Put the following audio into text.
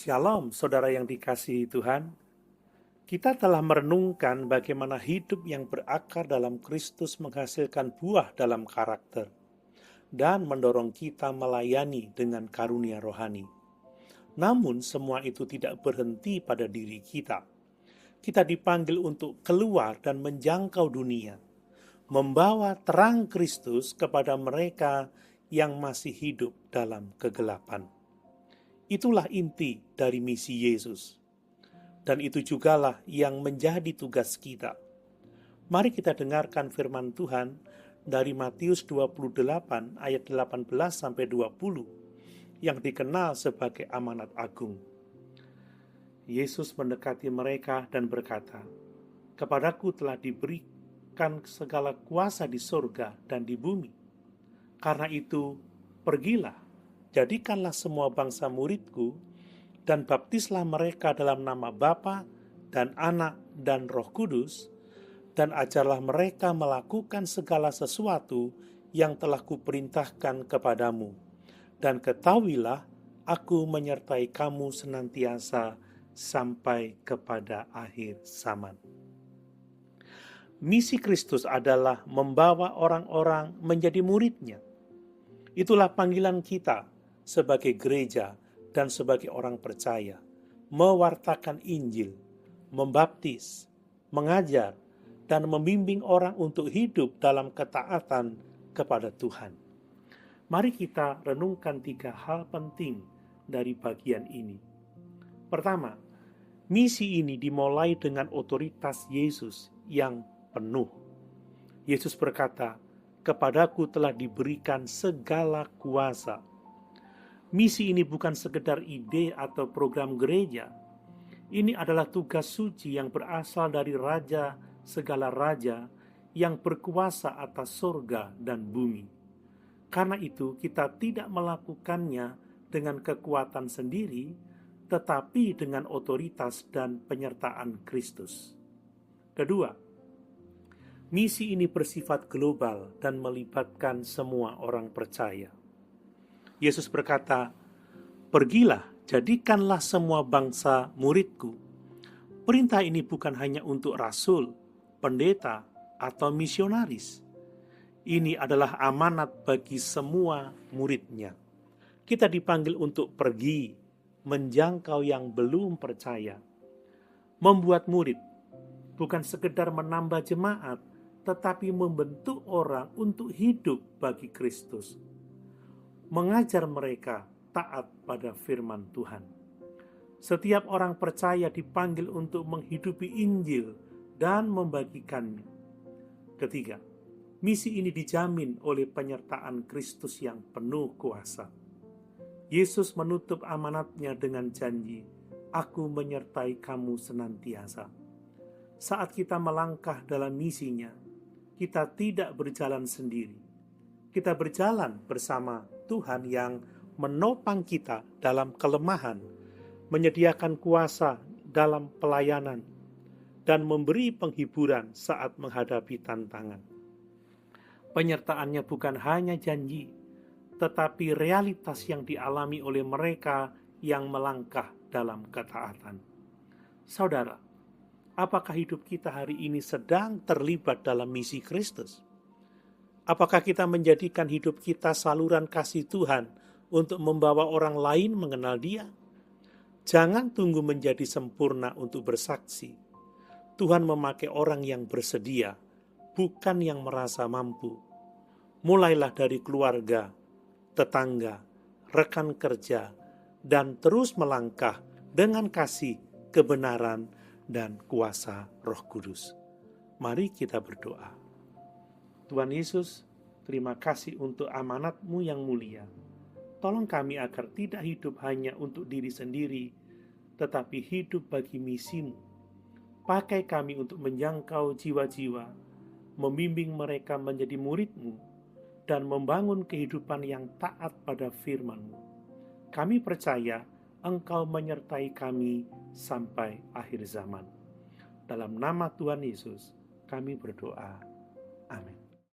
Shalom, saudara yang dikasihi Tuhan. Kita telah merenungkan bagaimana hidup yang berakar dalam Kristus menghasilkan buah dalam karakter dan mendorong kita melayani dengan karunia rohani. Namun semua itu tidak berhenti pada diri kita. Kita dipanggil untuk keluar dan menjangkau dunia, membawa terang Kristus kepada mereka yang masih hidup dalam kegelapan. Itulah inti dari misi Yesus. Dan itu jugalah yang menjadi tugas kita. Mari kita dengarkan firman Tuhan dari Matius 28 ayat 18-20 yang dikenal sebagai amanat agung. Yesus mendekati mereka dan berkata, "Kepadaku telah diberikan segala kuasa di surga dan di bumi. Karena itu, pergilah, jadikanlah semua bangsa muridku, dan baptislah mereka dalam nama Bapa dan Anak dan Roh Kudus, dan ajarlah mereka melakukan segala sesuatu yang telah kuperintahkan kepadamu. Dan ketahuilah, aku menyertai kamu senantiasa sampai kepada akhir zaman." Misi Kristus adalah membawa orang-orang menjadi muridnya. Itulah panggilan kita sebagai gereja dan sebagai orang percaya, mewartakan Injil, membaptis, mengajar, dan membimbing orang untuk hidup dalam ketaatan kepada Tuhan. Mari kita renungkan 3 hal penting dari bagian ini. Pertama, misi ini dimulai dengan otoritas Yesus yang penuh. Yesus berkata, "Kepadaku telah diberikan segala kuasa." Misi ini bukan sekedar ide atau program gereja. Ini adalah tugas suci yang berasal dari Raja segala raja yang berkuasa atas surga dan bumi. Karena itu kita tidak melakukannya dengan kekuatan sendiri, tetapi dengan otoritas dan penyertaan Kristus. Kedua, misi ini bersifat global dan melibatkan semua orang percaya. Yesus berkata, "Pergilah, jadikanlah semua bangsa muridku." Perintah ini bukan hanya untuk rasul, pendeta, atau misionaris. Ini adalah amanat bagi semua muridnya. Kita dipanggil untuk pergi, menjangkau yang belum percaya. Membuat murid bukan sekedar menambah jemaat, tetapi membentuk orang untuk hidup bagi Kristus. Mengajar mereka taat pada firman Tuhan. Setiap orang percaya dipanggil untuk menghidupi Injil dan membagikannya. Ketiga, misi ini dijamin oleh penyertaan Kristus yang penuh kuasa. Yesus menutup amanatnya dengan janji, "Aku menyertai kamu senantiasa." Saat kita melangkah dalam misinya, kita tidak berjalan sendiri. Kita berjalan bersama Tuhan yang menopang kita dalam kelemahan, menyediakan kuasa dalam pelayanan, dan memberi penghiburan saat menghadapi tantangan. Penyertaannya bukan hanya janji, tetapi realitas yang dialami oleh mereka yang melangkah dalam ketaatan. Saudara, apakah hidup kita hari ini sedang terlibat dalam misi Kristus? Apakah kita menjadikan hidup kita saluran kasih Tuhan untuk membawa orang lain mengenal Dia? Jangan tunggu menjadi sempurna untuk bersaksi. Tuhan memakai orang yang bersedia, bukan yang merasa mampu. Mulailah dari keluarga, tetangga, rekan kerja, dan terus melangkah dengan kasih, kebenaran, dan kuasa Roh Kudus. Mari kita berdoa. Tuhan Yesus, terima kasih untuk amanat-Mu yang mulia. Tolong kami agar tidak hidup hanya untuk diri sendiri, tetapi hidup bagi misi-Mu. Pakai kami untuk menjangkau jiwa-jiwa, membimbing mereka menjadi murid-Mu, dan membangun kehidupan yang taat pada firman-Mu. Kami percaya Engkau menyertai kami sampai akhir zaman. Dalam nama Tuhan Yesus, kami berdoa.